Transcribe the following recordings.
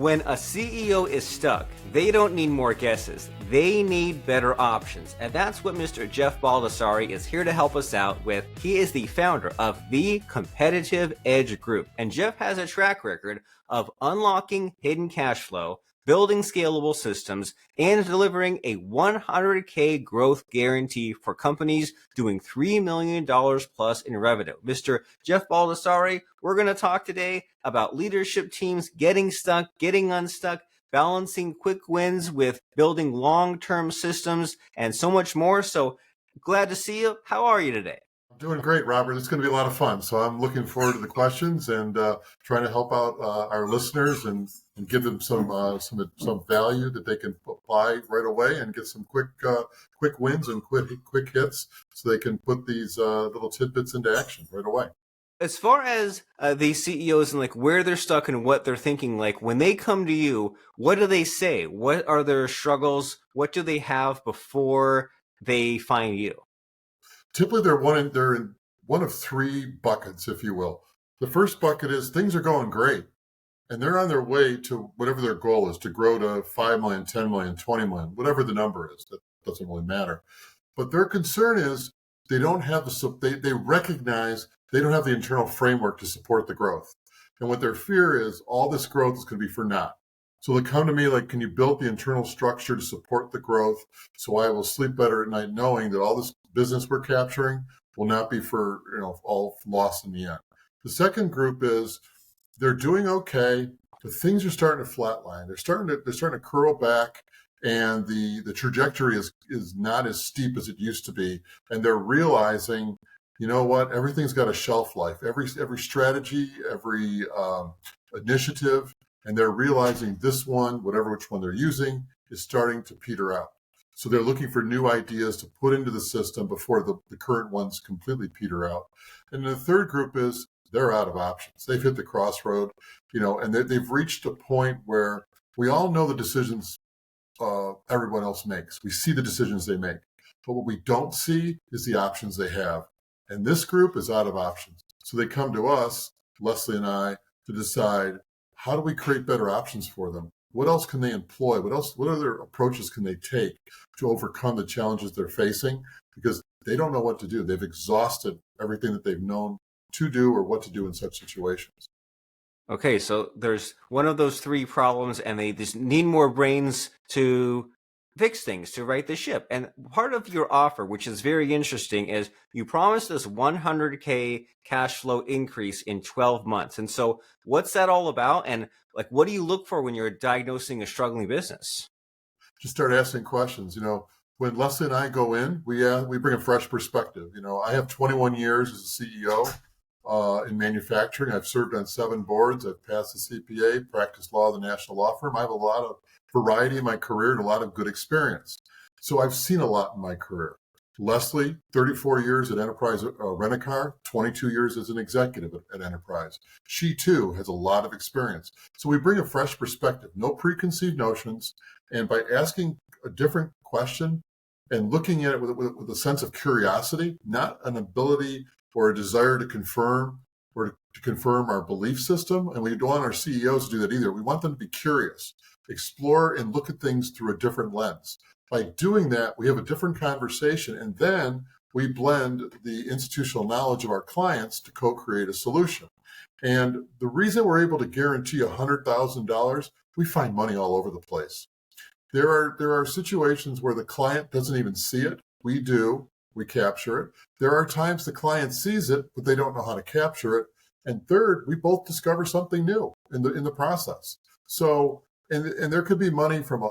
When a CEO is stuck, they don't need more guesses. They need better options. And that's what Mr. Jeff Baldassari is here to help us out with. He is the founder of the Competitive Edge Group. And Jeff has a track record of unlocking hidden cash flow, building scalable systems, and delivering a 100K growth guarantee for companies doing $3 million plus in revenue. Mr. Jeff Baldassari, we're going to talk today about leadership teams getting stuck, getting unstuck, balancing quick wins with building long-term systems, and so much more. So glad to see you. How are you today? Doing great, Robert. It's going to be a lot of fun. So I'm looking forward to the questions and trying to help out our listeners and give them some value that they can apply right away and get some quick wins and quick hits so they can put these little tidbits into action right away. As far as these CEOs and like where they're stuck and what they're thinking, like when they come to you, what do they say? What are their struggles? What do they have before they find you? Typically, they're in one of three buckets, if you will. The first bucket is things are going great, and they're on their way to whatever their goal is, to grow to 5 million, 10 million, 20 million, whatever the number is. That doesn't really matter. But their concern is they don't have they recognize they don't have the internal framework to support the growth. And what their fear is, all this growth is going to be for naught. So they come to me like, can you build the internal structure to support the growth so I will sleep better at night knowing that all this business we're capturing will not be for all lost in the end. The second group is they're doing okay, but things are starting to flatline. They're starting to curl back, and the trajectory is not as steep as it used to be. And they're realizing, you know what, everything's got a shelf life. Every strategy, every initiative, and they're realizing this one, which one they're using, is starting to peter out. So they're looking for new ideas to put into the system before the current ones completely peter out. And the third group is they're out of options. They've hit the crossroad, and they've reached a point where we all know the decisions everyone else makes. We see the decisions they make. But what we don't see is the options they have. And this group is out of options. So they come to us, Leslie and I, to decide, how do we create better options for them? What else can they employ? What other approaches can they take to overcome the challenges they're facing? Because they don't know what to do. They've exhausted everything that they've known to do or what to do in such situations. Okay, so there's one of those three problems, and they just need more brains to fix things, to right the ship. And part of your offer, which is very interesting, is you promised us 100K cash flow increase in 12 months. And so what's that all about? And like, what do you look for when you're diagnosing a struggling business? Just start asking questions. When Leslie and I go in, we bring a fresh perspective. I have 21 years as a CEO in manufacturing. I've served on 7 boards. I've passed the CPA, practiced law at the national law firm. I have a lot of variety in my career and a lot of good experience. So I've seen a lot in my career. Leslie, 34 years at Enterprise Rent-A-Car, 22 years as an executive at Enterprise. She too has a lot of experience. So we bring a fresh perspective, no preconceived notions. And by asking a different question and looking at it with a sense of curiosity, not an ability or a desire to confirm or to confirm our belief system. And we don't want our CEOs to do that either. We want them to be curious, explore and look at things through a different lens. By doing that, we have a different conversation, and then we blend the institutional knowledge of our clients to co-create a solution. And the reason we're able to guarantee $100,000, we find money all over the place. There are situations where the client doesn't even see it. We do. We capture it. There are times the client sees it, but they don't know how to capture it. And third, we both discover something new in the process. So, and there could be money from a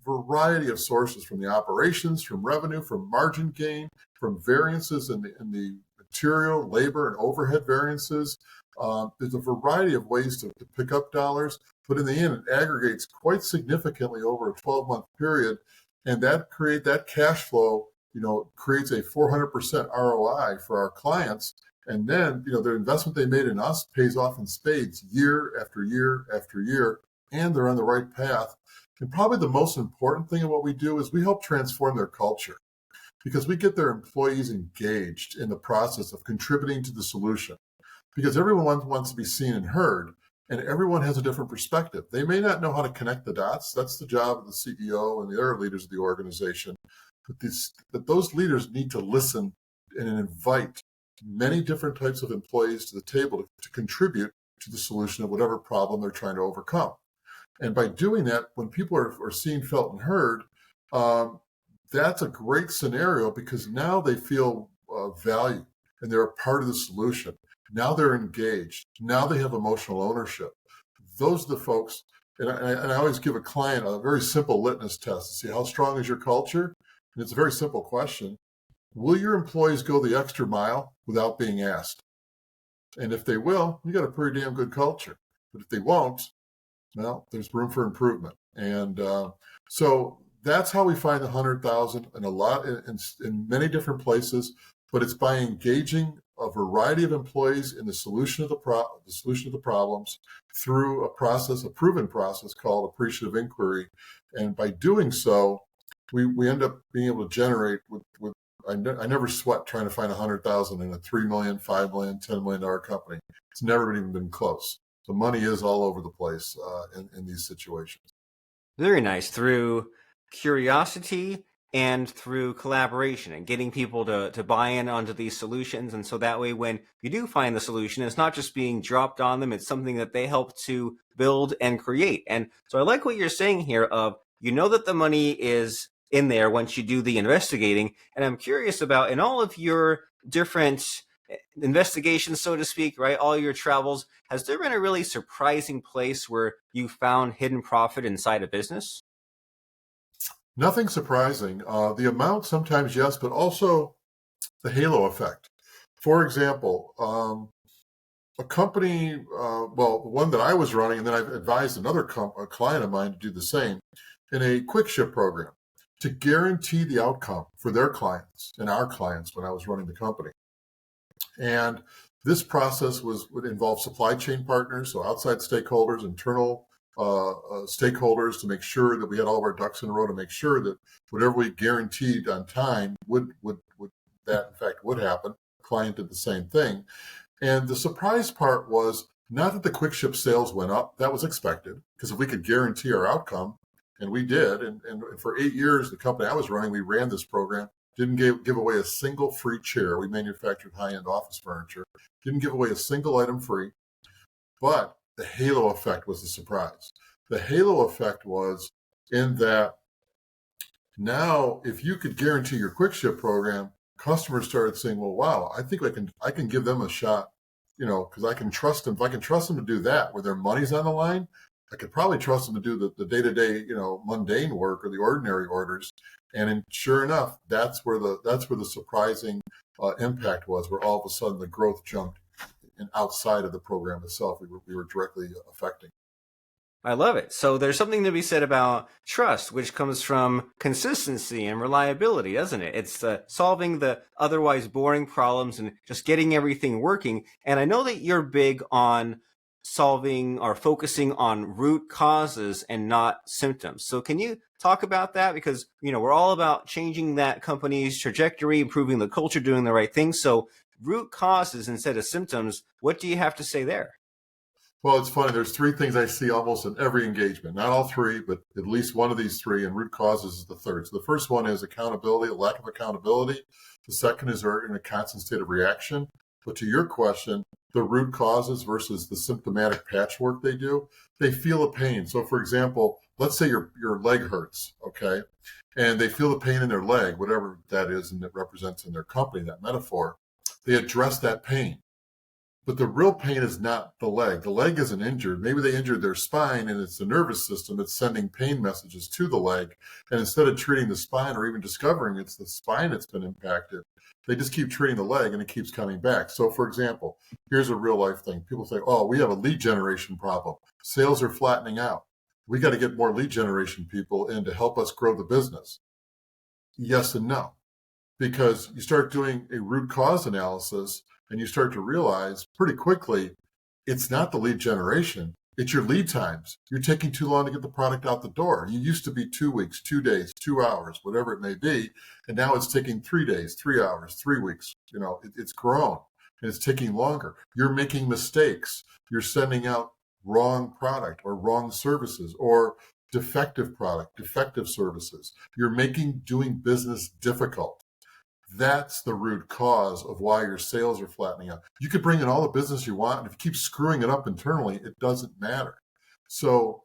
variety of sources, from the operations, from revenue, from margin gain, from variances in the material, labor, and overhead variances. There's a variety of ways to pick up dollars, but in the end, it aggregates quite significantly over a 12-month period, and that cash flow, creates a 400% ROI for our clients. And then, their investment they made in us pays off in spades year after year after year, and they're on the right path. And probably the most important thing in what we do is we help transform their culture, because we get their employees engaged in the process of contributing to the solution. Because everyone wants to be seen and heard, And everyone has a different perspective. They may not know how to connect the dots. That's the job of the CEO and the other leaders of the organization. But those leaders need to listen and invite many different types of employees to the table to contribute to the solution of whatever problem they're trying to overcome. And by doing that, when people are seen, felt, and heard, that's a great scenario because now they feel valued and they're a part of the solution. Now they're engaged. Now they have emotional ownership. Those are the folks, and I always give a client a very simple litmus test to see how strong is your culture. And it's a very simple question. Will your employees go the extra mile without being asked? And if they will, you got a pretty damn good culture. But if they won't, well, there's room for improvement. And so that's how we find the 100,000 in a lot in many different places. But it's by engaging a variety of employees in the solution of the problems through a proven process called appreciative inquiry. And by doing so, we end up being able to generate I never sweat trying to find 100,000 in a $3 million, $5 million, $10 million company. It's never even been close. The money is all over the place in these situations. Very nice. Through curiosity and through collaboration and getting people to buy in onto these solutions. And so that way, when you do find the solution, it's not just being dropped on them. It's something that they help to build and create. And so I like what you're saying here of, that the money is in there once you do the investigating. And I'm curious about, in all of your different investigations, so to speak, right, all your travels, has there been a really surprising place where you found hidden profit inside a business? Nothing surprising. The amount sometimes, yes, but also the halo effect. For example, a company, the one that I was running, and then I've advised a client of mine to do the same, in a quick ship program to guarantee the outcome for their clients and our clients when I was running the company. And this process would involve supply chain partners, so outside stakeholders, internal stakeholders, to make sure that we had all of our ducks in a row, to make sure that whatever we guaranteed on time would that in fact would happen. The client did the same thing. And the surprise part was not that the quick ship sales went up. That was expected, because if we could guarantee our outcome, and we did, and for 8 years, the company I was running, we ran this program, didn't give away a single free chair. We manufactured high-end office furniture, didn't give away a single item free, but the halo effect was the surprise. The halo effect was in that now, if you could guarantee your quick ship program, customers started saying, well, wow, I think I can give them a shot, because I can trust them. If I can trust them to do that where their money's on the line, I could probably trust them to do the day-to-day, mundane work or the ordinary orders. And sure enough, that's where the surprising impact was, where all of a sudden the growth jumped and outside of the program itself, we were directly affecting. I love it. So there's something to be said about trust, which comes from consistency and reliability, doesn't it? It's solving the otherwise boring problems and just getting everything working. And I know that you're big on solving or focusing on root causes and not symptoms. So can you talk about that? Because, we're all about changing that company's trajectory, improving the culture, doing the right thing. So root causes instead of symptoms, what do you have to say there? Well, it's funny. There's 3 things I see almost in every engagement. Not all 3, but at least one of these 3, and root causes is the third. So the first one is accountability, a lack of accountability. The second is they're in a constant state of reaction. But to your question, the root causes versus the symptomatic patchwork they do, they feel a pain. So for example, let's say your leg hurts, okay? And they feel the pain in their leg, whatever that is, and it represents in their company, that metaphor. They address that pain. But the real pain is not the leg. The leg isn't injured. Maybe they injured their spine, and it's the nervous system that's sending pain messages to the leg. And instead of treating the spine or even discovering it's the spine that's been impacted, they just keep treating the leg and it keeps coming back. So for example, here's a real life thing. People say, oh, we have a lead generation problem. Sales are flattening out. We got to get more lead generation people in to help us grow the business. Yes and no. Because you start doing a root cause analysis and you start to realize pretty quickly, it's not the lead generation, it's your lead times. You're taking too long to get the product out the door. You used to be 2 weeks, 2 days, 2 hours, whatever it may be. And now it's taking 3 days, 3 hours, 3 weeks. It's grown and it's taking longer. You're making mistakes. You're sending out wrong product or wrong services or defective product, defective services. You're making doing business difficult. That's the root cause of why your sales are flattening out. You could bring in all the business you want, and if you keep screwing it up internally, it doesn't matter. So,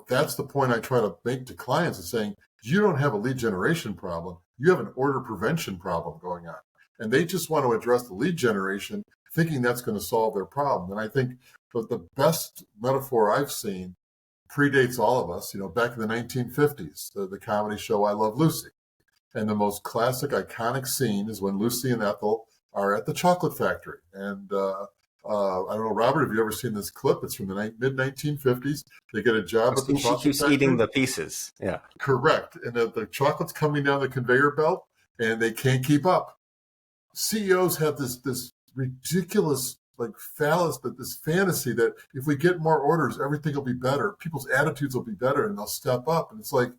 that's the point I try to make to clients, is saying, you don't have a lead generation problem. You have an order prevention problem going on. And they just want to address the lead generation, thinking that's going to solve their problem. And I think the best metaphor I've seen predates all of us. Back in the 1950s, the comedy show I Love Lucy. And the most classic, iconic scene is when Lucy and Ethel are at the chocolate factory. And I don't know, Robert, have you ever seen this clip? It's from the mid-1950s. They get a job at the chocolate She keeps factory. eating the pieces. Yeah. Correct. And the chocolate's coming down the conveyor belt, and they can't keep up. CEOs have this ridiculous, this fantasy that if we get more orders, everything will be better. People's attitudes will be better, and they'll step up. And it's like,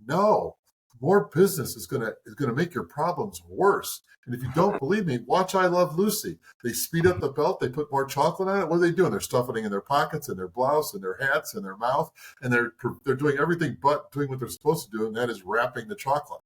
no. More business is going to make your problems worse. And if you don't believe me, watch I Love Lucy. They speed up the belt. They put more chocolate on it. What are they doing? They're stuffing it in their pockets, in their blouse, in their hats, in their mouth. And they're doing everything but doing what they're supposed to do, and that is wrapping the chocolate.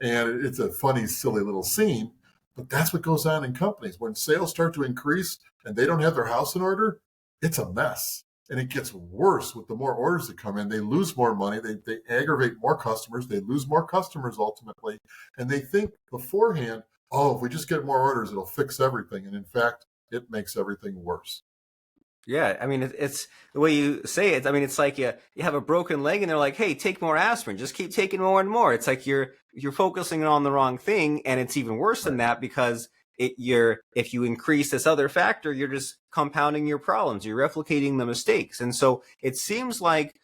And it's a funny, silly little scene. But that's what goes on in companies. When sales start to increase and they don't have their house in order, it's a mess. And it gets worse with the more orders that come in. They lose more money. They aggravate more customers. They lose more customers ultimately. And they think beforehand, if we just get more orders, it'll fix everything. And in fact, it makes everything worse. Yeah, I mean, it's the way you say it. I mean, it's like you have a broken leg and they're like, hey, take more aspirin. Just keep taking more and more. It's like you're focusing on the wrong thing. And it's even worse than that, because if you increase this other factor, you're just compounding your problems. You're replicating the mistakes. And so it seems like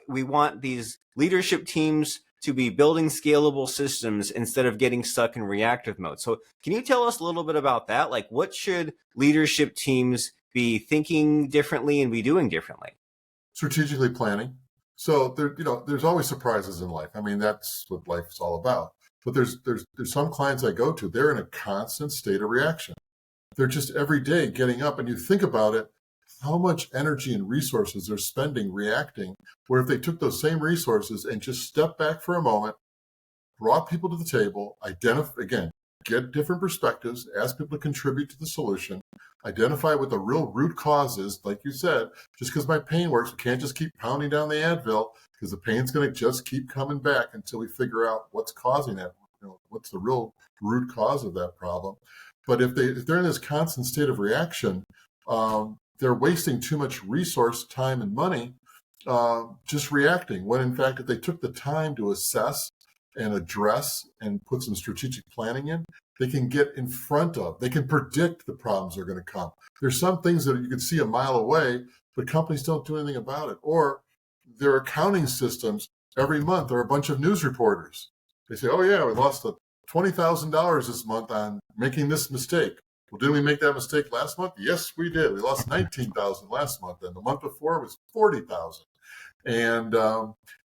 we want these leadership teams to be building scalable systems instead of getting stuck in reactive mode. So can you tell us a little bit about that? Like, what should leadership teams be thinking differently and be doing differently? Strategically planning. So there's always surprises in life. I mean, that's what life is all about. But there's some clients I go to, they're in a constant state of reaction. They're just every day getting up, and you think about it, how much energy and resources they're spending reacting, where if they took those same resources and just stepped back for a moment, brought people to the table, get different perspectives, ask people to contribute to the solution, identify what the real root cause is. Like you said, just because my pain works, we can't just keep pounding down the Advil, because the pain's going to just keep coming back until we figure out what's causing that. What's the real root cause of that problem? But if they're in this constant state of reaction, they're wasting too much resource, time, and money just reacting. When in fact, if they took the time to assess and address and put some strategic planning in, they can get in front of, they can predict the problems that are going to come. There's some things that you can see a mile away, but companies don't do anything about it. Or their accounting systems, every month, there are a bunch of news reporters. They say, oh yeah, we lost $20,000 this month on making this mistake. Well, didn't we make that mistake last month? Yes, we did. We lost $19,000 last month, and the month before it was $40,000. And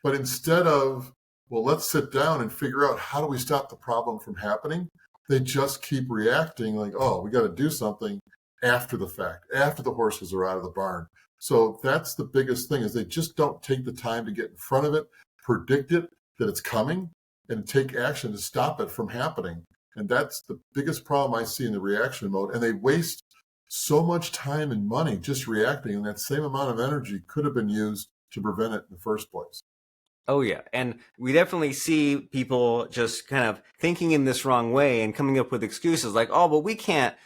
but instead of, well, let's sit down and figure out how do we stop the problem from happening, they just keep reacting like, oh, we got to do something after the fact, after the horses are out of the barn. So that's the biggest thing, is they just don't take the time to get in front of it, predict it, that it's coming, and take action to stop it from happening. And that's the biggest problem I see in the reaction mode. And they waste so much time and money just reacting, and that same amount of energy could have been used to prevent it in the first place. Oh, yeah. And we definitely see people just kind of thinking in this wrong way and coming up with excuses like, oh, but we can't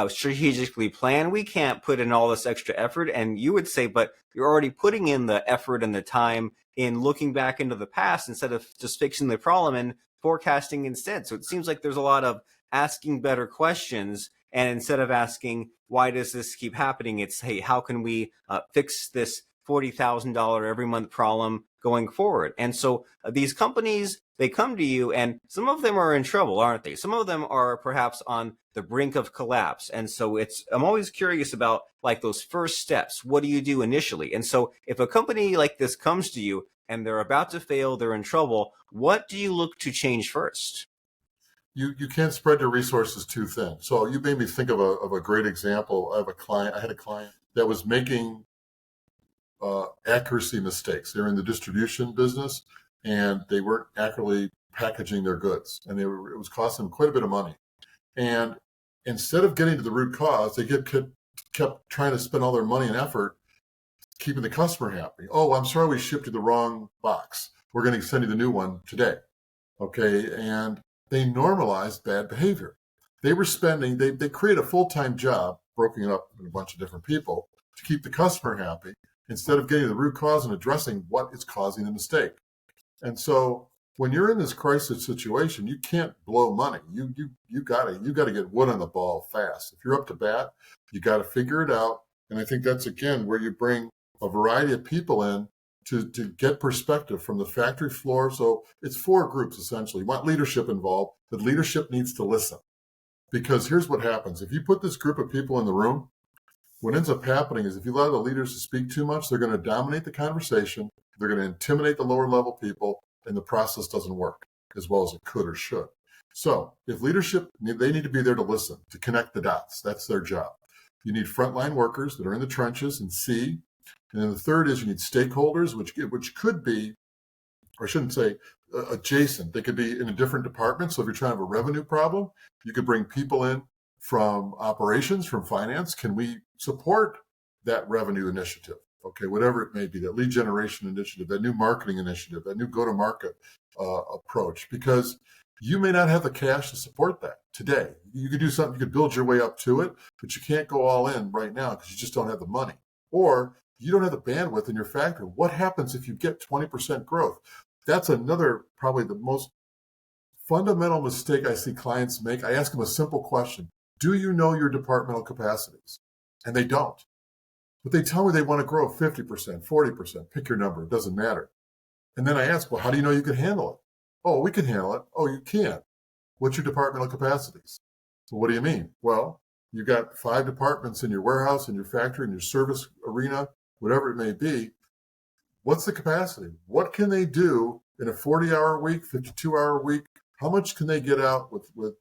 strategically plan. We can't put in all this extra effort. And you would say, but you're already putting in the effort and the time in looking back into the past instead of just fixing the problem and forecasting instead. So it seems like there's a lot of asking better questions. And instead of asking, why does this keep happening? It's, hey, how can we fix this $40,000 every month problem going forward? And so these companies, they come to you, and some of them are in trouble, aren't they? Some of them are perhaps on the brink of collapse. And so I'm always curious about like those first steps. What do you do initially? And so if a company like this comes to you and they're about to fail, they're in trouble, what do you look to change first? You can't spread your resources too thin. So you made me think of a great example. I had a client that was making accuracy mistakes. They're in the distribution business, and they weren't accurately packaging their goods, and it was costing them quite a bit of money. And instead of getting to the root cause, they kept trying to spend all their money and effort keeping the customer happy. Oh, I'm sorry, we shipped you the wrong box. We're going to send you the new one today. Okay, and they normalized bad behavior. They were spending, they created a full-time job, broken it up in a bunch of different people to keep the customer happy instead of getting to the root cause and addressing what is causing the mistake. And so when you're in this crisis situation, you can't blow money. You gotta get wood on the ball fast. If you're up to bat, you got to figure it out. And I think that's again where you bring a variety of people in to get perspective from the factory floor. So it's 4 groups essentially. You want leadership involved, but leadership needs to listen. Because here's what happens. If you put this group of people in the room, what ends up happening is if you allow the leaders to speak too much, they're going to dominate the conversation. They're going to intimidate the lower level people, and the process doesn't work as well as it could or should. So if leadership, they need to be there to listen, to connect the dots. That's their job. You need frontline workers that are in the trenches and see. And then the third is you need stakeholders, which could be, or I shouldn't say adjacent. They could be in a different department. So if you're trying to have a revenue problem, you could bring people in from operations, from finance. Can we support that revenue initiative? Okay, whatever it may be, that lead generation initiative, that new marketing initiative, that new go-to-market approach, because you may not have the cash to support that today. You could do something, you could build your way up to it, but you can't go all in right now because you just don't have the money. Or you don't have the bandwidth in your factory. What happens if you get 20% growth? That's another, probably the most fundamental mistake I see clients make. I ask them a simple question. Do you know your departmental capacities? And they don't. But they tell me they want to grow 50%, 40%, pick your number, it doesn't matter. And then I ask, well, how do you know you can handle it? Oh, we can handle it. Oh, you can't. What's your departmental capacities? Well, what do you mean? Well, you got 5 departments in your warehouse, in your factory, in your service arena, whatever it may be. What's the capacity? What can they do in a 40-hour week, 52-hour week? How much can they get out with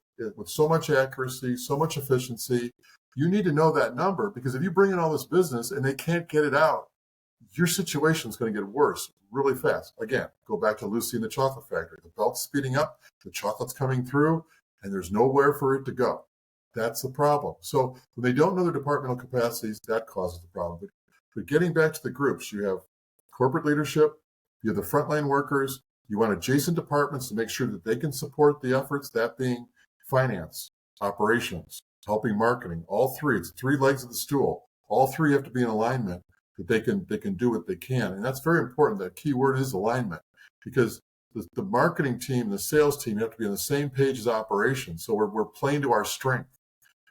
so much accuracy, so much efficiency? You need to know that number, because if you bring in all this business and they can't get it out, your situation is going to get worse really fast. Again, go back to Lucy in the chocolate factory. The belt's speeding up, the chocolate's coming through, and there's nowhere for it to go. That's the problem. So when they don't know their departmental capacities, that causes the problem. But getting back to the groups, you have corporate leadership, you have the frontline workers, you want adjacent departments to make sure that they can support the efforts, that being finance, operations, helping marketing, all 3. It's 3 legs of the stool. All 3 have to be in alignment that they can do what they can. And that's very important. That key word is alignment, because the marketing team, the sales team have to be on the same page as operations. So we're playing to our strength,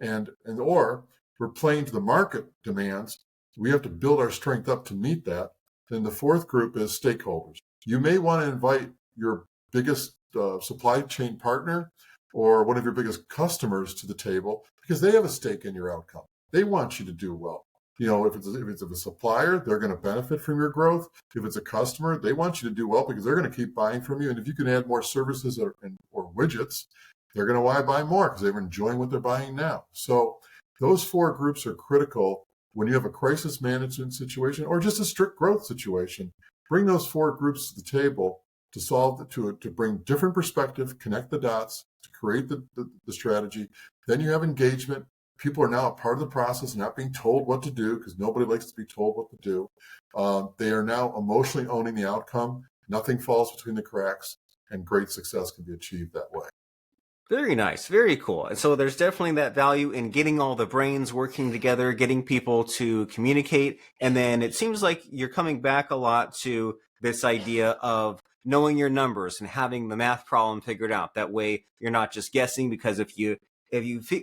or we're playing to the market demands. We have to build our strength up to meet that. Then the 4th group is stakeholders. You may want to invite your biggest supply chain partner or one of your biggest customers to the table, because they have a stake in your outcome. They want you to do well. You know, if it's a supplier, they're going to benefit from your growth. If it's a customer, they want you to do well because they're going to keep buying from you. And if you can add more services or widgets, they're going to want to buy more because they're enjoying what they're buying now. So those 4 groups are critical when you have a crisis management situation or just a strict growth situation. Bring those 4 groups to the table to solve to bring different perspective, connect the dots, to create the strategy. Then you have engagement. People are now a part of the process, not being told what to do, because nobody likes to be told what to do. They are now emotionally owning the outcome. Nothing falls between the cracks, and great success can be achieved that way. Very nice. Very cool. And so there's definitely that value in getting all the brains working together, getting people to communicate. And then it seems like you're coming back a lot to this idea of knowing your numbers and having the math problem figured out. That way you're not just guessing, because if you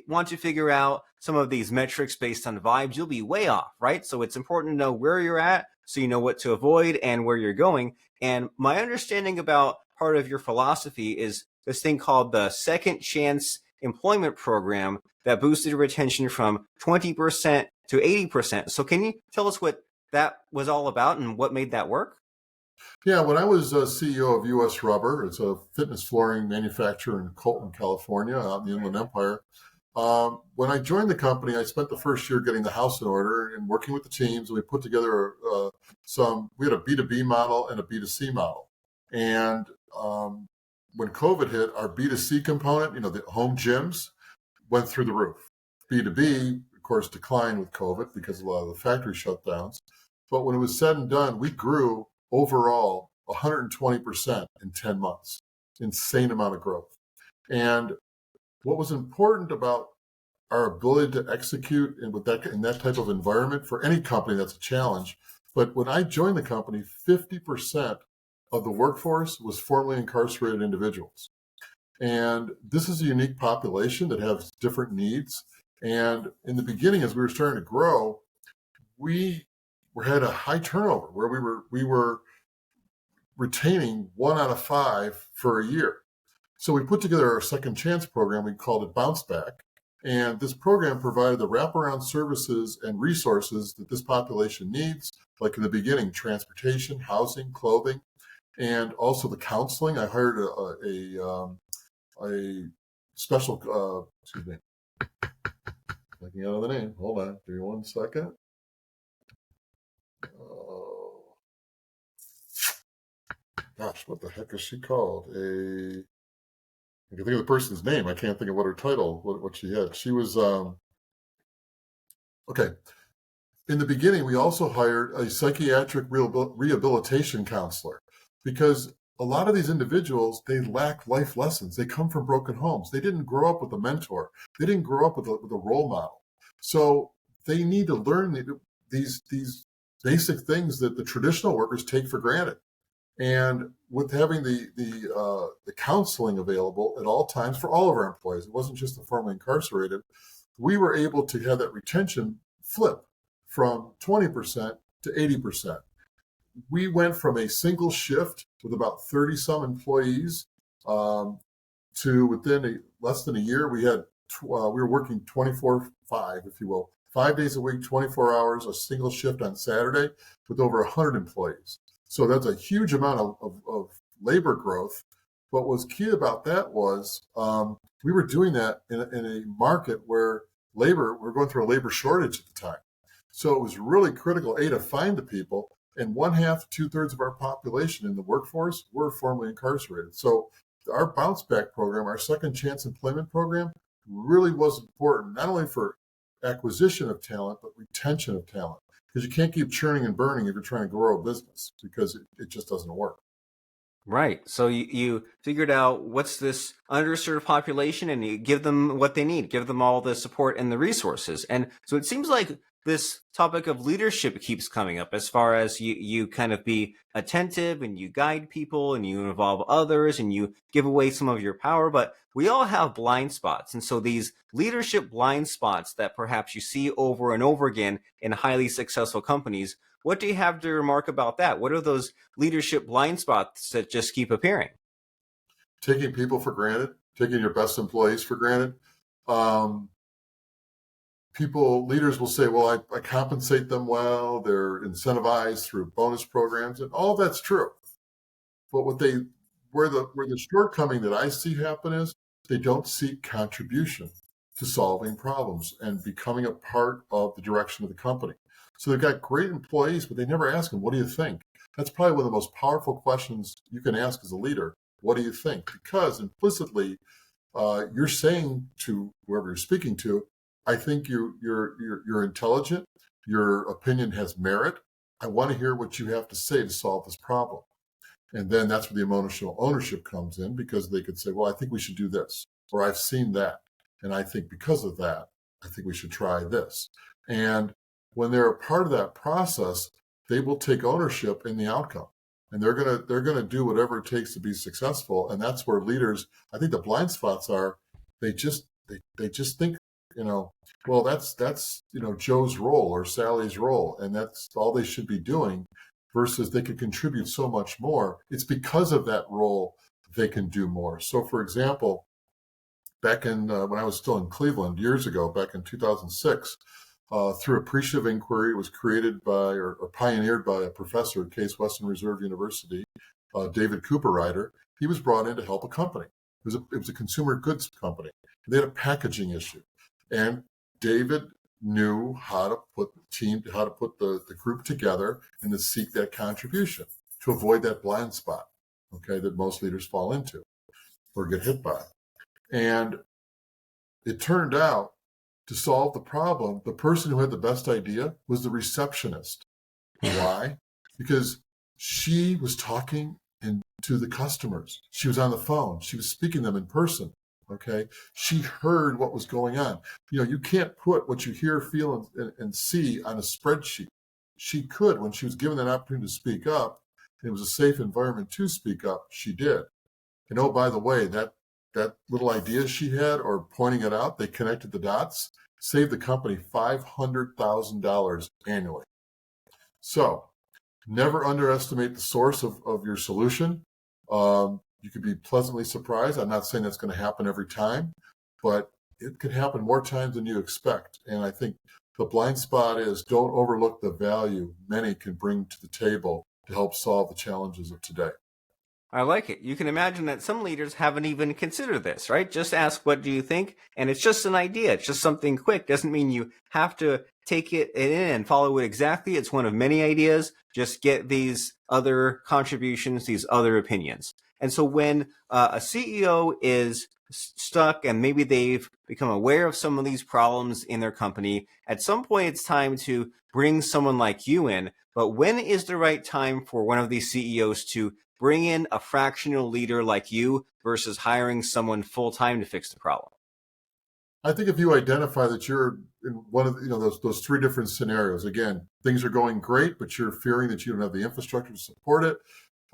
want to figure out some of these metrics based on vibes, you'll be way off, right? So it's important to know where you're at so you know what to avoid and where you're going. And my understanding about part of your philosophy is this thing called the Second Chance Employment Program that boosted retention from 20% to 80%. So can you tell us what that was all about and what made that work? Yeah, when I was CEO of US Rubber, it's a fitness flooring manufacturer in Colton, California, out in the Inland Empire, When I joined the company, I spent the first year getting the house in order and working with the teams. And we put together we had a B2B model and a B2C model. And when COVID hit, our B2C component, the home gyms, went through the roof. B2B, of course, declined with COVID because of a lot of the factory shutdowns. But when it was said and done, we grew overall 120% in 10 months. Insane amount of growth. And what was important about our ability to execute in that type of environment for any company, that's a challenge. But when I joined the company, 50% of the workforce was formerly incarcerated individuals. And this is a unique population that has different needs. And in the beginning, as we were starting to grow, we had a high turnover where we were retaining 1 out of 5 for a year. So we put together our second chance program. We called it Bounce Back. And this program provided the wraparound services and resources that this population needs, like in the beginning, transportation, housing, clothing, and also the counseling. I hired a special, excuse me, looking out of the name. Hold on, give me 1 second. Gosh, what the heck is she called? I can think of the person's name. I can't think of what her title, what she had. She was, okay. In the beginning, we also hired a psychiatric rehabilitation counselor because a lot of these individuals, they lack life lessons. They come from broken homes. They didn't grow up with a mentor. They didn't grow up with a role model. So they need to learn these basic things that the traditional workers take for granted. And with having the counseling available at all times for all of our employees, it wasn't just the formerly incarcerated, we were able to have that retention flip from 20% to 80%. We went from a single shift with about 30 some employees to within less than a year, we were working 24/5, if you will, 5 days a week, 24 hours, a single shift on Saturday with over 100 employees. So that's a huge amount of labor growth. What was key about that was we were doing that in a market where we're going through a labor shortage at the time. So it was really critical, to find the people, and 1/2, 2/3 of our population in the workforce were formerly incarcerated. So our Bounce Back program, our second chance employment program, really was important, not only for acquisition of talent, but retention of talent. Because you can't keep churning and burning if you're trying to grow a business, because it just doesn't work. Right. So you figured out what's this underserved population and you give them what they need, give them all the support and the resources. And so it seems like this topic of leadership keeps coming up as far as you kind of be attentive and you guide people and you involve others and you give away some of your power. But we all have blind spots. And so these leadership blind spots that perhaps you see over and over again in highly successful companies, what do you have to remark about that? What are those leadership blind spots that just keep appearing? Taking people for granted, taking your best employees for granted. Leaders will say, well, I compensate them well, they're incentivized through bonus programs, and all that's true. But where the shortcoming that I see happen is they don't seek contribution to solving problems and becoming a part of the direction of the company. So they've got great employees, but they never ask them, what do you think? That's probably one of the most powerful questions you can ask as a leader. What do you think? Because implicitly, you're saying to whoever you're speaking to, I think you're intelligent. Your opinion has merit. I want to hear what you have to say to solve this problem. And then that's where the emotional ownership comes in, because they could say, well, I think we should do this, or I've seen that. And I think because of that, I think we should try this. And when they're a part of that process, they will take ownership in the outcome. And they're gonna do whatever it takes to be successful. And that's where leaders, I think the blind spots are, they just think, well, that's Joe's role or Sally's role, and that's all they should be doing, versus they could contribute so much more. It's because of that role they can do more. So for example, back in when I was still in Cleveland years ago, back in 2006, through appreciative inquiry, it was created by or pioneered by a professor at Case Western Reserve University, David Cooper. He was brought in to help a company. It was a consumer goods company. They had a packaging issue. And David knew how to put the group together and to seek that contribution to avoid that blind spot, okay, that most leaders fall into or get hit by. And it turned out to solve the problem, the person who had the best idea was the receptionist. Why? Because she was talking to the customers. She was on the phone. She was speaking to them in person. Okay. She heard what was going on. You can't put what you hear, feel, and see on a spreadsheet. She could, when she was given that opportunity to speak up, and it was a safe environment to speak up, she did. And oh, by the way, that little idea she had, or pointing it out, they connected the dots, saved the company $500,000 annually. So never underestimate the source of your solution. You could be pleasantly surprised. I'm not saying that's going to happen every time, but it could happen more times than you expect. And I think the blind spot is, don't overlook the value many can bring to the table to help solve the challenges of today. I like it. You can imagine that some leaders haven't even considered this, right? Just ask, what do you think? And it's just an idea. It's just something quick. Doesn't mean you have to take it in and follow it exactly. It's one of many ideas. Just get these other contributions, these other opinions. And so when a CEO is stuck and maybe they've become aware of some of these problems in their company, at some point it's time to bring someone like you in. But when is the right time for one of these CEOs to bring in a fractional leader like you versus hiring someone full-time to fix the problem? I think if you identify that you're in one of those three different scenarios, again, things are going great, but you're fearing that you don't have the infrastructure to support it.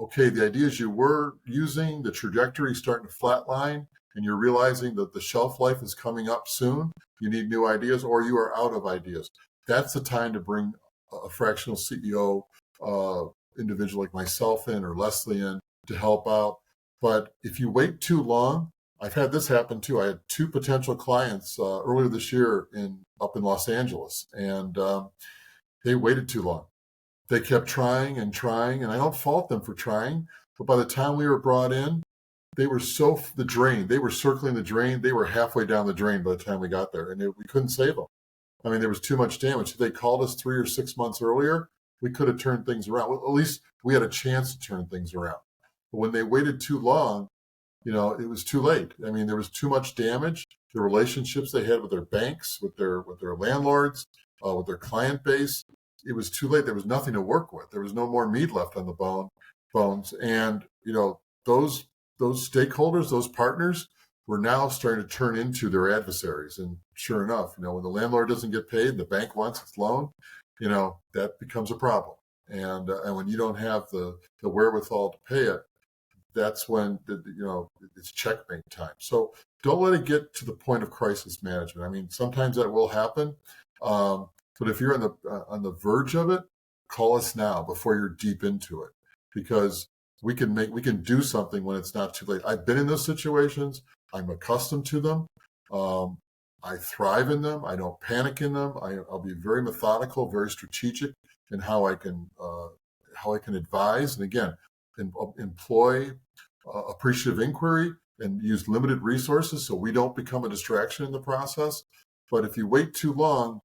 Okay, the ideas you were using, the trajectory is starting to flatline, and you're realizing that the shelf life is coming up soon. You need new ideas, or you are out of ideas. That's the time to bring a fractional CEO individual like myself in, or Leslie in, to help out. But if you wait too long, I've had this happen too. I had two potential clients earlier this year up in Los Angeles, and they waited too long. They kept trying and trying, and I don't fault them for trying. But by the time we were brought in, they were the drain. They were circling the drain. They were halfway down the drain by the time we got there, and we couldn't save them. I mean, there was too much damage. If they called us 3 or 6 months earlier, we could have turned things around. Well, at least we had a chance to turn things around. But when they waited too long, it was too late. I mean, there was too much damage. The relationships they had with their banks, with their landlords, with their client base, it was too late. There was nothing to work with. There was no more meat left on the bones. And those stakeholders, those partners, were now starting to turn into their adversaries. And sure enough, when the landlord doesn't get paid and the bank wants its loan, that becomes a problem. And when you don't have the wherewithal to pay it, that's when it's checkmate time. So don't let it get to the point of crisis management. I mean, sometimes that will happen, but if you're on the verge of it, call us now before you're deep into it, because we can do something when it's not too late. I've been in those situations. I'm accustomed to them. I thrive in them. I don't panic in them. I'll be very methodical, very strategic in how I can advise, and again, employ appreciative inquiry and use limited resources so we don't become a distraction in the process. But if you wait too long,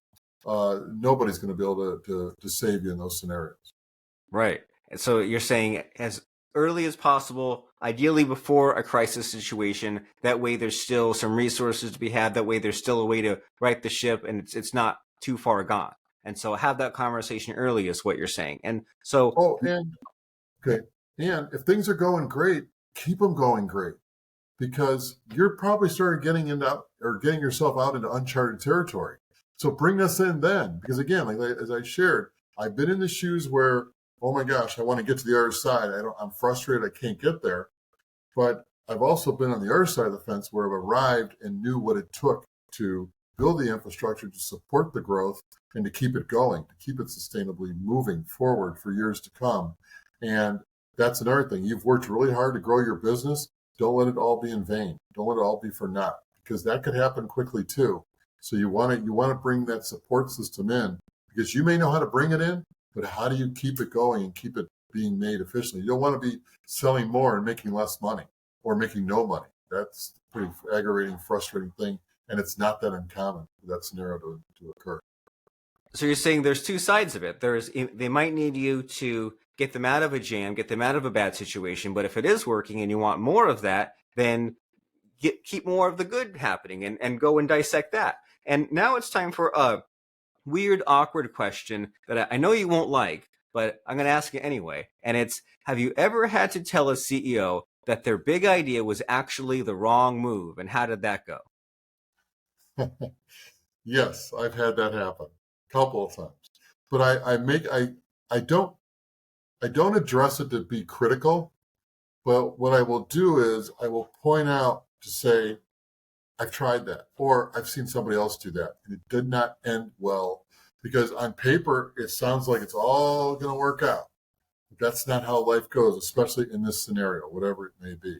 nobody's going to be able to save you in those scenarios. Right. And so you're saying as early as possible, ideally before a crisis situation. That way there's still some resources to be had. That way there's still a way to right the ship, and it's not too far gone. And so have that conversation early is what you're saying. And so... Okay. And if things are going great, keep them going great, because you're probably starting getting yourself out into uncharted territory. So bring us in then, because again, as I shared, I've been in the shoes where, oh my gosh, I want to get to the other side. I'm frustrated. I can't get there. But I've also been on the other side of the fence where I've arrived and knew what it took to build the infrastructure to support the growth and to keep it going, to keep it sustainably moving forward for years to come. And that's another thing. You've worked really hard to grow your business. Don't let it all be in vain. Don't let it all be for naught, because that could happen quickly too. So you want to bring that support system in, because you may know how to bring it in, but how do you keep it going and keep it being made efficiently? You don't want to be selling more and making less money, or making no money. That's a pretty aggravating, frustrating thing And it's not that uncommon for that scenario to occur. So you're saying there's two sides of it. They might need you to get them out of a jam, get them out of a bad situation. But if it is working and you want more of that, then keep more of the good happening and go and dissect that. And now it's time for a weird, awkward question that I know you won't like, but I'm going to ask you anyway. And it's, have you ever had to tell a CEO that their big idea was actually the wrong move? And how did that go? Yes, I've had that happen a couple of times. But I don't address it to be critical, but what I will do is I will point out to say, I've tried that, or I've seen somebody else do that, and it did not end well, because on paper, it sounds like it's all going to work out. That's not how life goes, especially in this scenario, whatever it may be.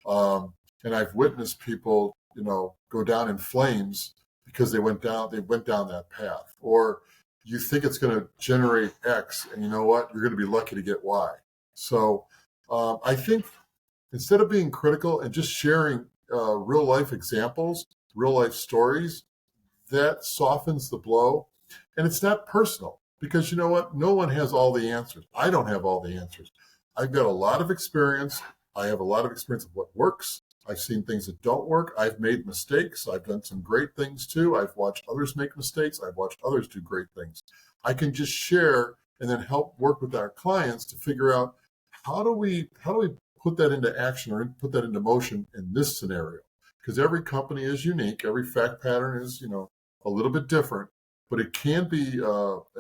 And I've witnessed people, go down in flames because they went down that path. Or you think it's going to generate X, and you know what? You're going to be lucky to get Y. So I think instead of being critical and just sharing real life examples, real life stories, that softens the blow. And it's not personal, because you know what? No one has all the answers. I don't have all the answers. I've got a lot of experience. I have a lot of experience of what works. I've seen things that don't work. I've made mistakes. I've done some great things too. I've watched others make mistakes. I've watched others do great things. I can just share and then help work with our clients to figure out how do we put that into action or put that into motion in this scenario? Because every company is unique. Every fact pattern is, a little bit different, but it can be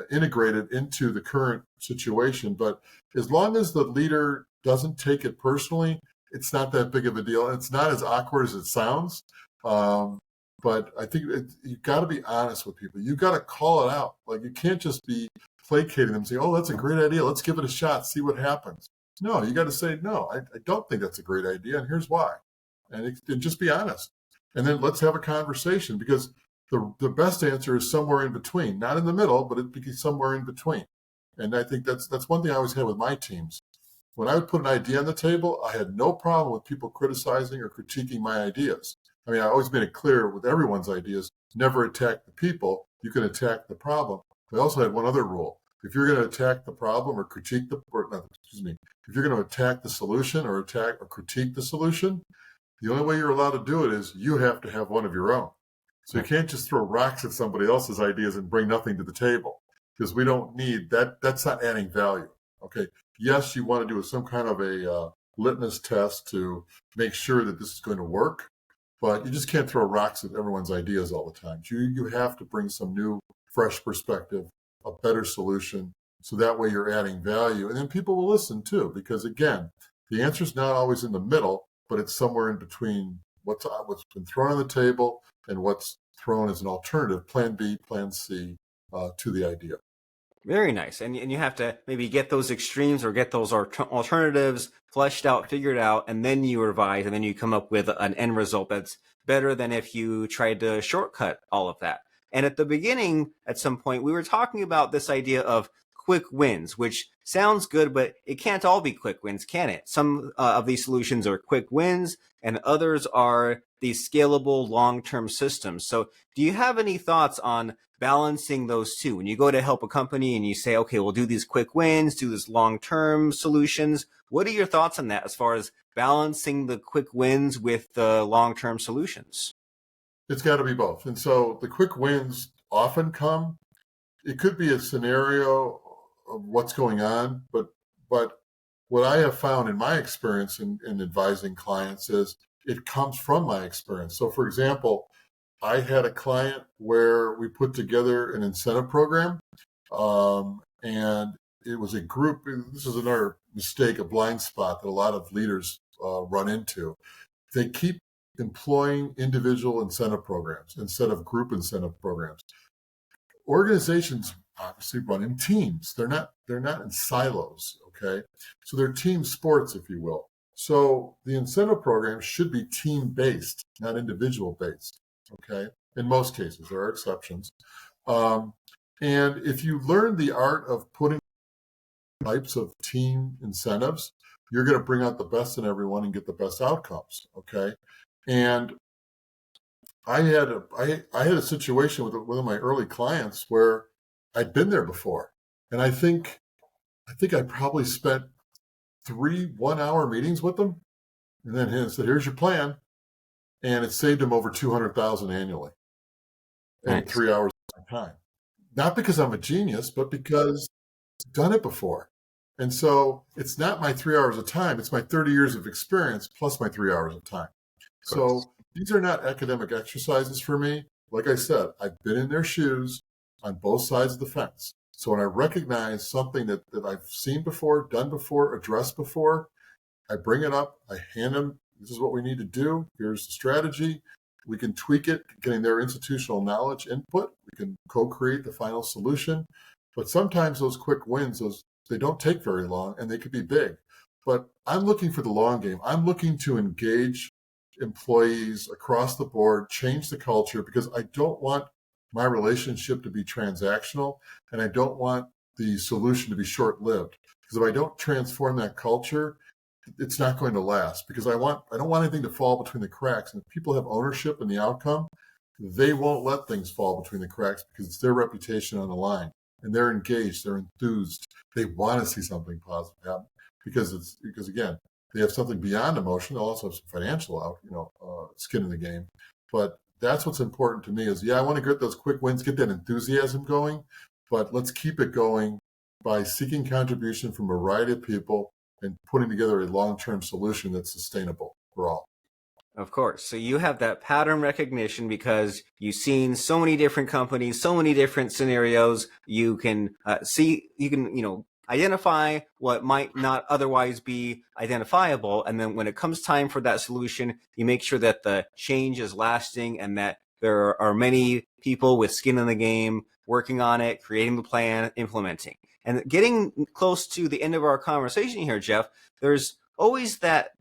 integrated into the current situation. But as long as the leader doesn't take it personally, it's not that big of a deal. It's not as awkward as it sounds. But I think you've got to be honest with people. You've got to call it out. Like, you can't just be placating them and say, oh, that's a great idea. Let's give it a shot, see what happens. No, you got to say, no, I don't think that's a great idea, and here's why. And just be honest. And then let's have a conversation, because the best answer is somewhere in between, not in the middle, but it be somewhere in between. And I think that's one thing I always had with my teams. When I would put an idea on the table, I had no problem with people criticizing or critiquing my ideas. I mean, I always made it clear with everyone's ideas, never attack the people. You can attack the problem. I also had one other rule. If you're going to attack the problem or if you're going to attack the solution or critique the solution, the only way you're allowed to do it is you have to have one of your own. So you can't just throw rocks at somebody else's ideas and bring nothing to the table, because we don't need that. That's not adding value. Okay. Yes, you want to do some kind of a litmus test to make sure that this is going to work, but you just can't throw rocks at everyone's ideas all the time. You have to bring some new, fresh perspective, a better solution, so that way you're adding value. And then people will listen too, because again, the answer is not always in the middle, but it's somewhere in between what's been thrown on the table and what's thrown as an alternative, plan B, plan C, to the idea. Very nice. And you have to maybe get those extremes or get those alternatives fleshed out, figured out, and then you revise, and then you come up with an end result that's better than if you tried to shortcut all of that. And at the beginning, at some point, we were talking about this idea of quick wins, which sounds good, but it can't all be quick wins, can it? Some of these solutions are quick wins, and others are these scalable long-term systems. So do you have any thoughts on balancing those two? When you go to help a company and you say, okay, we'll do these quick wins, do this long-term solutions, what are your thoughts on that as far as balancing the quick wins with the long-term solutions? It's got to be both. And so the quick wins often come. It could be a scenario of what's going on, but what I have found in my experience in advising clients is it comes from my experience. So for example, I had a client where we put together an incentive program, and it was a group. This is another mistake, a blind spot that a lot of leaders run into. They keep employing individual incentive programs instead of group incentive programs. Organizations obviously run in teams. They're not in silos, okay? So they're team sports, if you will. So the incentive program should be team-based, not individual-based, okay? In most cases, there are exceptions. And if you learn the art of putting types of team incentives, you're going to bring out the best in everyone and get the best outcomes, okay? And I had a situation with one of my early clients where I'd been there before, and I probably spent 3 1-hour meetings with them, and then he said, "Here's your plan," and it saved him over 200,000 annually in Nice. 3 hours of time. Not because I'm a genius, but because I've done it before. And so it's not my 3 hours of time; it's my 30 years of experience plus my 3 hours of time. Of course. So these are not academic exercises for me. Like I said, I've been in their shoes on both sides of the fence. So when I recognize something that I've seen before, done before, addressed before, I bring it up, I hand them, this is what we need to do. Here's the strategy. We can tweak it, getting their institutional knowledge input. We can co-create the final solution. But sometimes those quick wins, they don't take very long and they could be big. But I'm looking for the long game. I'm looking to engage employees across the board, change the culture, because I don't want my relationship to be transactional and I don't want the solution to be short-lived. Because if I don't transform that culture, it's not going to last, because I don't want anything to fall between the cracks. And if people have ownership in the outcome, they won't let things fall between the cracks because it's their reputation on the line and they're engaged, they're enthused, they want to see something positive happen because again, they have something beyond emotion. They'll also have some financial skin in the game. But that's what's important to me is, I want to get those quick wins, get that enthusiasm going, but let's keep it going by seeking contribution from a variety of people and putting together a long-term solution that's sustainable for all. Of course. So you have that pattern recognition because you've seen so many different companies, so many different scenarios. You can identify what might not otherwise be identifiable. And then when it comes time for that solution, you make sure that the change is lasting and that there are many people with skin in the game working on it, creating the plan, implementing. And getting close to the end of our conversation here, Jeff, there's always that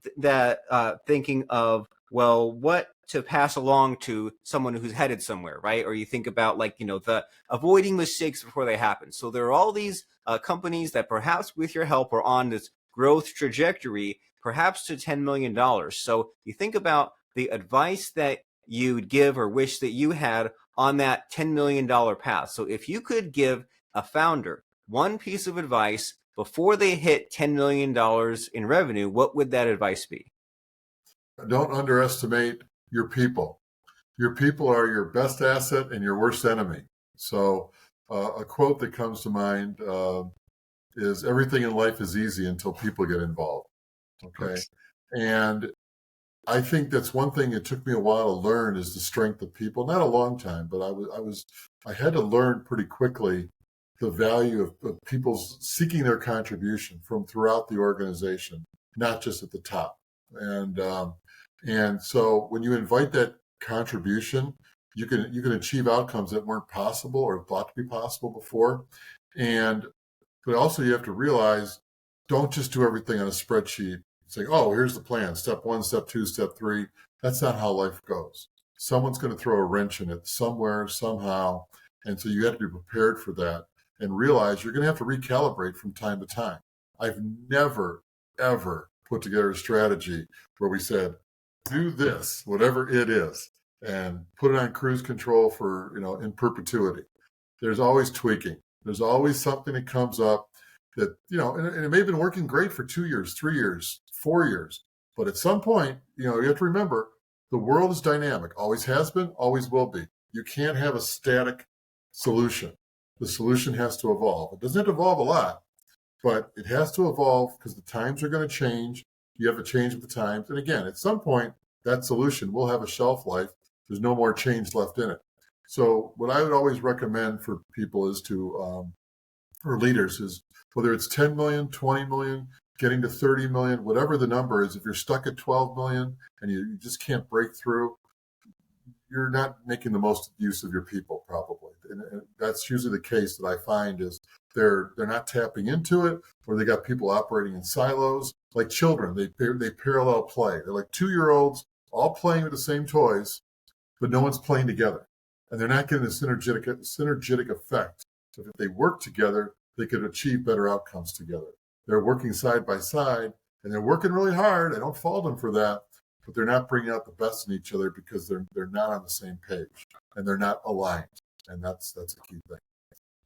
thinking of, well, what to pass along to someone who's headed somewhere, right? Or you think about the avoiding mistakes before they happen. So there are all these companies that perhaps with your help are on this growth trajectory, perhaps to $10 million. So you think about the advice that you'd give or wish that you had on that $10 million path. So if you could give a founder one piece of advice before they hit $10 million in revenue, what would that advice be? Don't underestimate your people. Your people are your best asset and your worst enemy. So a quote that comes to mind is, everything in life is easy until people get involved. Okay. And I think that's one thing it took me a while to learn, is the strength of people. Not a long time, but I had to learn pretty quickly the value of people seeking their contribution from throughout the organization, not just at the top. And so when you invite that contribution, you can achieve outcomes that weren't possible or thought to be possible before. But also you have to realize, don't just do everything on a spreadsheet. Say, oh, here's the plan, step 1, step 2, step 3. That's not how life goes. Someone's going to throw a wrench in it somewhere, somehow. And so you have to be prepared for that and realize you're going to have to recalibrate from time to time. I've never, ever put together a strategy where we said, do this, whatever it is, and put it on cruise control for, in perpetuity. There's always tweaking. There's always something that comes up that, and it may have been working great for 2 years, 3 years, 4 years. But at some point, you have to remember, the world is dynamic, always has been, always will be. You can't have a static solution. The solution has to evolve. It doesn't have to evolve a lot, but it has to evolve because the times are going to change. You have to change with the times. And again, at some point, that solution will have a shelf life. There's no more change left in it. So what I would always recommend for people is or leaders is, whether it's 10 million, 20 million, getting to 30 million, whatever the number is, if you're stuck at 12 million and you just can't break through, you're not making the most use of your people, probably. And that's usually the case that I find is they're not tapping into it, or they got people operating in silos. Like children, they parallel play. They're like 2-year-olds all playing with the same toys, but no one's playing together. And they're not getting the synergetic effect. So if they work together, they could achieve better outcomes together. They're working side by side, and they're working really hard. I don't fault them for that, but they're not bringing out the best in each other because they're not on the same page and they're not aligned. And that's a key thing.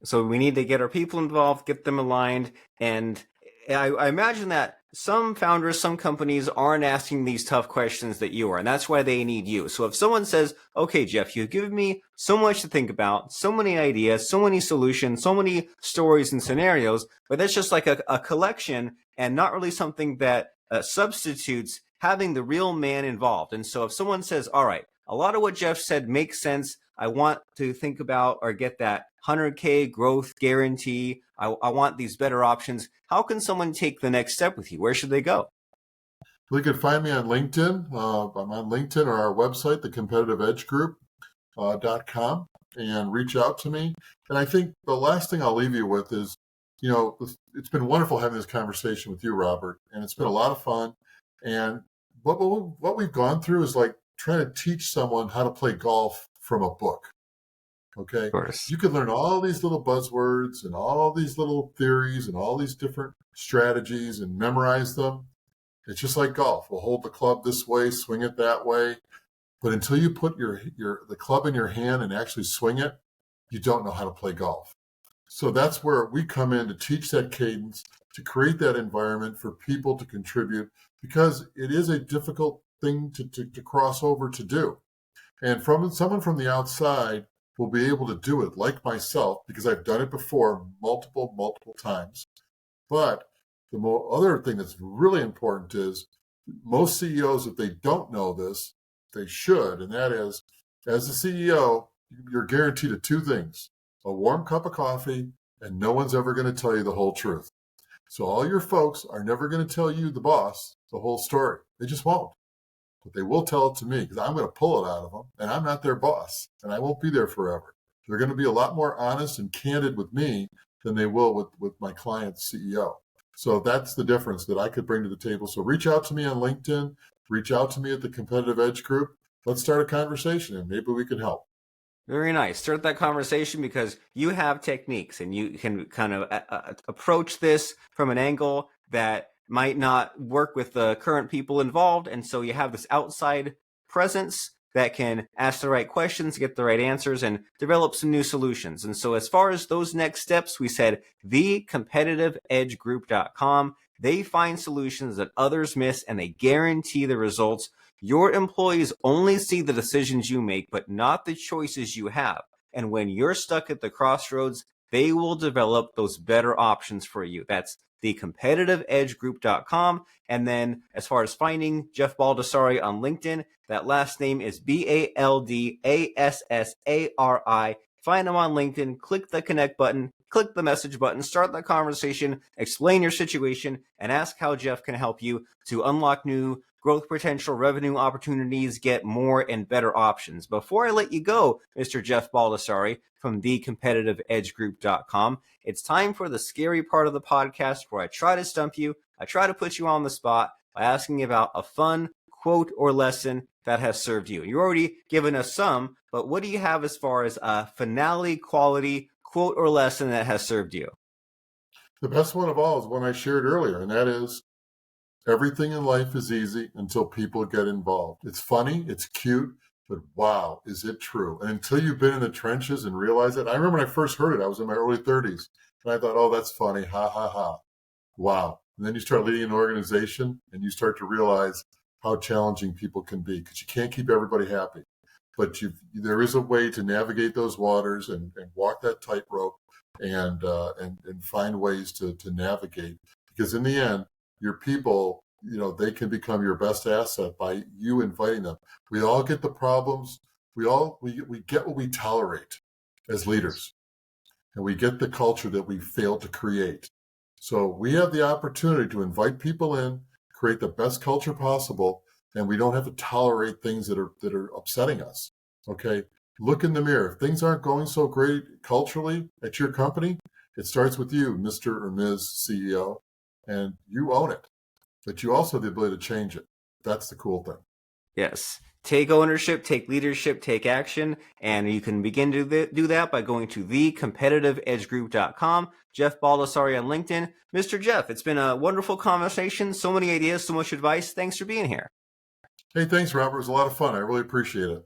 So we need to get our people involved, get them aligned. And I imagine that some founders, some companies aren't asking these tough questions that you are, and that's why they need you. So if someone says, okay, Jeff, you've given me so much to think about, so many ideas, so many solutions, so many stories and scenarios, but that's just like a collection and not really something that substitutes having the real man involved. And so if someone says, all right, a lot of what Jeff said makes sense. I want to think about or get that 100K growth guarantee. I want these better options. How can someone take the next step with you? Where should they go? You can find me on LinkedIn. I'm on LinkedIn or our website, thecompetitiveedgegroup.com, and reach out to me. And I think the last thing I'll leave you with is, it's been wonderful having this conversation with you, Robert, and it's been a lot of fun. And what we've gone through is like trying to teach someone how to play golf from a book. Okay. Of course. You could learn all these little buzzwords and all these little theories and all these different strategies and memorize them. It's just like golf. We'll hold the club this way, swing it that way. But until you put the club in your hand and actually swing it, you don't know how to play golf. So that's where we come in to teach that cadence, to create that environment for people to contribute, because it is a difficult thing to cross over to do. And someone from the outside will be able to do it like myself, because I've done it before multiple times. But the other thing that's really important is most CEOs, if they don't know this, they should. And that is, as a CEO, you're guaranteed of two things: a warm cup of coffee, and no one's ever going to tell you the whole truth. So all your folks are never going to tell you, the boss, the whole story. They just won't. But they will tell it to me, because I'm going to pull it out of them, and I'm not their boss, and I won't be there forever. They're going to be a lot more honest and candid with me than they will with my client's CEO. So that's the difference that I could bring to the table. So reach out to me on LinkedIn, reach out to me at the Competitive Edge Group. Let's start a conversation, and maybe we can help. Very nice. Start that conversation, because you have techniques and you can kind of approach this from an angle that might not work with the current people involved. And so you have this outside presence that can ask the right questions, get the right answers, and develop some new solutions. And so as far as those next steps, we said thecompetitiveedgegroup.com. They find solutions that others miss, and they guarantee the results. Your employees only see the decisions you make, but not the choices you have. And when you're stuck at the crossroads, they will develop those better options for you. That's thecompetitiveedgegroup.com. And then as far as finding Jeff Baldassari on LinkedIn, that last name is Baldassari. Find him on LinkedIn, click the connect button, click the message button, start that conversation, explain your situation, and ask how Jeff can help you to unlock new growth potential, revenue opportunities, get more and better options. Before I let you go, Mr. Jeff Baldassari from thecompetitiveedgegroup.com, it's time for the scary part of the podcast where I try to stump you. I try to put you on the spot by asking about a fun quote or lesson that has served you. You've already given us some, but what do you have as far as a finale quality quote or lesson that has served you? The best one of all is one I shared earlier, and that is, everything in life is easy until people get involved. It's funny, it's cute, but wow, is it true? And until you've been in the trenches and realize it, I remember when I first heard it, I was in my early 30s, and I thought, oh, that's funny, ha, ha, ha. Wow. And then you start leading an organization, and you start to realize how challenging people can be, because you can't keep everybody happy. But there is a way to navigate those waters and walk that tightrope and find ways to navigate. Because in the end, your people, they can become your best asset by you inviting them. We all get the problems. We get what we tolerate as leaders, and we get the culture that we fail to create. So we have the opportunity to invite people in, create the best culture possible, and we don't have to tolerate things that are upsetting us. Okay, look in the mirror. If things aren't going so great culturally at your company, it starts with you, Mr. or Ms. CEO. And you own it, but you also have the ability to change it. That's the cool thing. Yes. Take ownership, take leadership, take action, and you can begin to do that by going to thecompetitiveedgegroup.com. Jeff Baldassari on LinkedIn. Mr. Jeff, it's been a wonderful conversation. So many ideas, so much advice. Thanks for being here. Hey, thanks, Robert. It was a lot of fun. I really appreciate it.